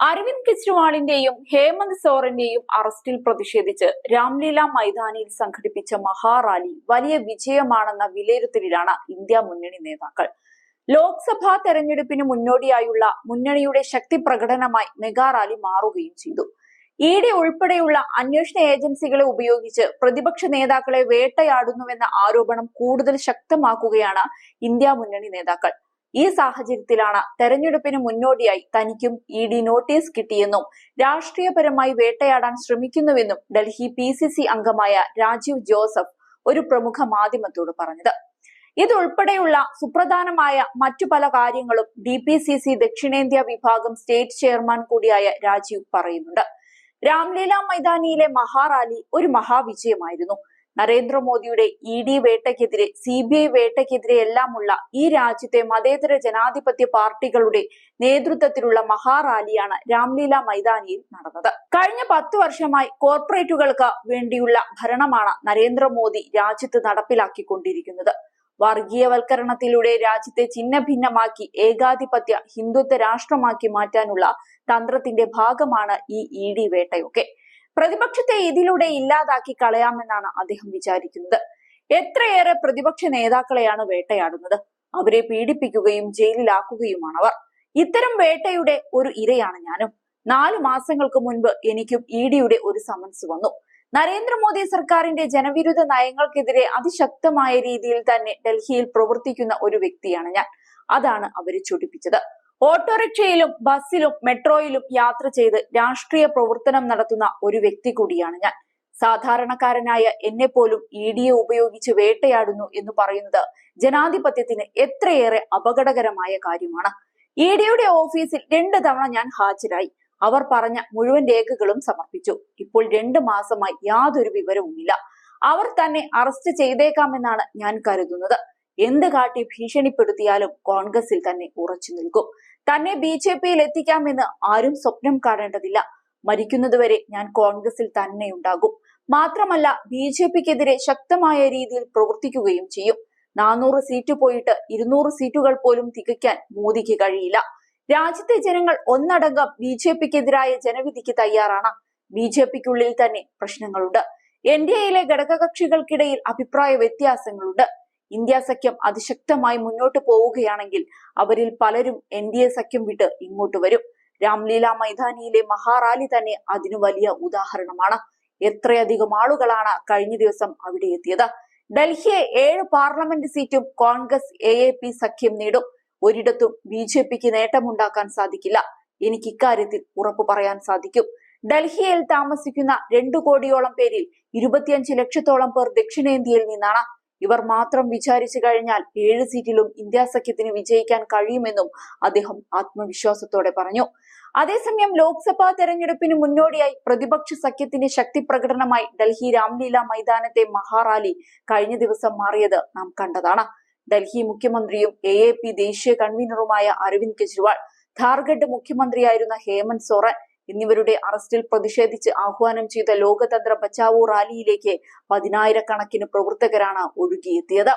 അരവിന്ദ് കെജ്രിവാളിന്റെയും ഹേമന്ത് സോറന്റെയും അറസ്റ്റിൽ പ്രതിഷേധിച്ച് രാംലീല മൈതാനിയിൽ സംഘടിപ്പിച്ച മഹാറാലി വലിയ വിജയമാണെന്ന വിലയിരുത്തലിലാണ് ഇന്ത്യ മുന്നണി നേതാക്കൾ. ലോക്സഭാ തെരഞ്ഞെടുപ്പിന് മുന്നോടിയായുള്ള മുന്നണിയുടെ ശക്തി പ്രകടനമായി മെഗാ റാലി മാറുകയും ചെയ്തു. ഇഡി ഉൾപ്പെടെയുള്ള അന്വേഷണ ഏജൻസികളെ ഉപയോഗിച്ച് പ്രതിപക്ഷ നേതാക്കളെ വേട്ടയാടുന്നുവെന്ന ആരോപണം കൂടുതൽ ശക്തമാക്കുകയാണ് ഇന്ത്യ മുന്നണി നേതാക്കൾ. ഈ സാഹചര്യത്തിലാണ് തെരഞ്ഞെടുപ്പിന് മുന്നോടിയായി തനിക്കും ഇഡി നോട്ടീസ് കിട്ടിയെന്നും രാഷ്ട്രീയപരമായി വേട്ടയാടാൻ ശ്രമിക്കുന്നുവെന്നും ഡൽഹി PCC അംഗമായ രാജീവ് ജോസഫ് ഒരു പ്രമുഖ മാധ്യമത്തോട് പറഞ്ഞത്. ഇതുൾപ്പെടെയുള്ള സുപ്രധാനമായ മറ്റു പല കാര്യങ്ങളും DPCC ദക്ഷിണേന്ത്യ വിഭാഗം സ്റ്റേറ്റ് ചെയർമാൻ കൂടിയായ രാജീവ് പറയുന്നുണ്ട്. രാംലീല മൈതാനിയിലെ മഹാറാലി ഒരു മഹാവിജയമായിരുന്നു. നരേന്ദ്രമോദിയുടെ ED വേട്ടയ്ക്കെതിരെ CBI വേട്ടയ്ക്കെതിരെ എല്ലാമുള്ള ഈ രാജ്യത്തെ മതേതര ജനാധിപത്യ പാർട്ടികളുടെ നേതൃത്വത്തിലുള്ള മഹാറാലിയാണ് രാംലീല മൈതാനിയിൽ നടന്നത്. കഴിഞ്ഞ 10 വർഷമായി കോർപ്പറേറ്റുകൾക്ക് വേണ്ടിയുള്ള ഭരണമാണ് നരേന്ദ്രമോദി രാജ്യത്ത് നടപ്പിലാക്കിക്കൊണ്ടിരിക്കുന്നത്. വർഗീയവൽക്കരണത്തിലൂടെ രാജ്യത്തെ ഛിന്ന ഭിന്നമാക്കി ഏകാധിപത്യ ഹിന്ദുത്വ രാഷ്ട്രമാക്കി മാറ്റാനുള്ള തന്ത്രത്തിന്റെ ഭാഗമാണ് ഈ ED വേട്ടയൊക്കെ. പ്രതിപക്ഷത്തെ ഇതിലൂടെ ഇല്ലാതാക്കി കളയാമെന്നാണ് അദ്ദേഹം വിചാരിക്കുന്നത്. എത്രയേറെ പ്രതിപക്ഷ നേതാക്കളെയാണ് വേട്ടയാടുന്നത്. അവരെ പീഡിപ്പിക്കുകയും ജയിലിലാക്കുകയുമാണവർ. ഇത്തരം വേട്ടയുടെ ഒരു ഇരയാണ് ഞാനും. 4 മാസങ്ങൾക്ക് മുൻപ് എനിക്കും EDയുടെ ഒരു സമൻസ് വന്നു. നരേന്ദ്രമോദി സർക്കാരിന്റെ ജനവിരുദ്ധ നയങ്ങൾക്കെതിരെ അതിശക്തമായ രീതിയിൽ തന്നെ ഡൽഹിയിൽ പ്രവർത്തിക്കുന്ന ഒരു വ്യക്തിയാണ് ഞാൻ. അതാണ് അവരെ ചൊടിപ്പിച്ചത്. ഓട്ടോറിക്ഷയിലും ബസ്സിലും മെട്രോയിലും യാത്ര ചെയ്ത് രാഷ്ട്രീയ പ്രവർത്തനം നടത്തുന്ന ഒരു വ്യക്തി കൂടിയാണ് ഞാൻ. സാധാരണക്കാരനായ എന്നെ പോലും EDയെ ഉപയോഗിച്ച് വേട്ടയാടുന്നു എന്ന് പറയുന്നത് ജനാധിപത്യത്തിന് എത്രയേറെ അപകടകരമായ കാര്യമാണ്. EDയുടെ ഓഫീസിൽ 2 തവണ ഞാൻ ഹാജരായി. അവർ പറഞ്ഞ മുഴുവൻ രേഖകളും സമർപ്പിച്ചു. ഇപ്പോൾ 2 മാസമായി യാതൊരു വിവരവുമില്ല. അവർ തന്നെ അറസ്റ്റ് ചെയ്തേക്കാമെന്നാണ് ഞാൻ കരുതുന്നത്. എന്ത് കാട്ടി ഭീഷണിപ്പെടുത്തിയാലും കോൺഗ്രസിൽ തന്നെ ഉറച്ചു നിൽക്കും. തന്നെ BJPയിൽ എത്തിക്കാമെന്ന് ആരും സ്വപ്നം കാണേണ്ടതില്ല. മരിക്കുന്നതുവരെ ഞാൻ കോൺഗ്രസിൽ തന്നെ ഉണ്ടാകും. മാത്രമല്ല BJPക്കെതിരെ ശക്തമായ രീതിയിൽ പ്രവർത്തിക്കുകയും ചെയ്യും. 400 സീറ്റ് പോയിട്ട് 200 സീറ്റുകൾ പോലും തികയ്ക്കാൻ മോദിക്ക് കഴിയില്ല. രാജ്യത്തെ ജനങ്ങൾ ഒന്നടങ്കം BJPക്കെതിരായ ജനവിധിക്ക് തയ്യാറാണ്. BJPക്കുള്ളിൽ തന്നെ പ്രശ്നങ്ങളുണ്ട്. NDAയിലെ ഘടകകക്ഷികൾക്കിടയിൽ അഭിപ്രായ വ്യത്യാസങ്ങളുണ്ട്. ഇന്ത്യ സഖ്യം അതിശക്തമായി മുന്നോട്ട് പോവുകയാണെങ്കിൽ അവരിൽ പലരും NDA സഖ്യം വിട്ട് ഇങ്ങോട്ട് വരും. രാംലീല മൈതാനിയിലെ മഹാറാലി തന്നെ അതിനു വലിയ ഉദാഹരണമാണ്. എത്രയധികം ആളുകളാണ് കഴിഞ്ഞ ദിവസം അവിടെ എത്തിയത്. ഡൽഹിയെ 7 പാർലമെന്റ് സീറ്റും കോൺഗ്രസ് AAP സഖ്യം നേടും. ഒരിടത്തും BJPക്ക് നേട്ടമുണ്ടാക്കാൻ സാധിക്കില്ല. എനിക്ക് ഇക്കാര്യത്തിൽ ഉറപ്പു പറയാൻ സാധിക്കും. ഡൽഹിയിൽ താമസിക്കുന്ന 2 കോടിയോളം പേരിൽ 25 ലക്ഷത്തോളം പേർ ദക്ഷിണേന്ത്യയിൽ നിന്നാണ്. ഇവർ മാത്രം വിചാരിച്ചു കഴിഞ്ഞാൽ 7 സീറ്റിലും ഇന്ത്യ സഖ്യത്തിന് വിജയിക്കാൻ കഴിയുമെന്നും അദ്ദേഹം ആത്മവിശ്വാസത്തോടെ പറഞ്ഞു. അതേസമയം ലോക്സഭാ തെരഞ്ഞെടുപ്പിന് മുന്നോടിയായി പ്രതിപക്ഷ സഖ്യത്തിന്റെ ശക്തി പ്രകടനമായി ഡൽഹി രാംലീല മൈതാനത്തെ മഹാറാലി കഴിഞ്ഞ ദിവസം മാറിയത് നാം കണ്ടതാണ്. ഡൽഹി മുഖ്യമന്ത്രിയും AAP ദേശീയ കൺവീനറുമായ അരവിന്ദ് കെജ്രിവാൾ, ഝാർഖണ്ഡ് മുഖ്യമന്ത്രിയായിരുന്ന ഹേമന്ത് സോറൻ എന്നിവരുടെ അറസ്റ്റിൽ പ്രതിഷേധിച്ച് ആഹ്വാനം ചെയ്ത ലോകതന്ത്ര ബച്ചാവോ റാലിയിലേക്ക് 10,000 കണക്കിന് പ്രവർത്തകരാണ് ഒഴുകിയെത്തിയത്.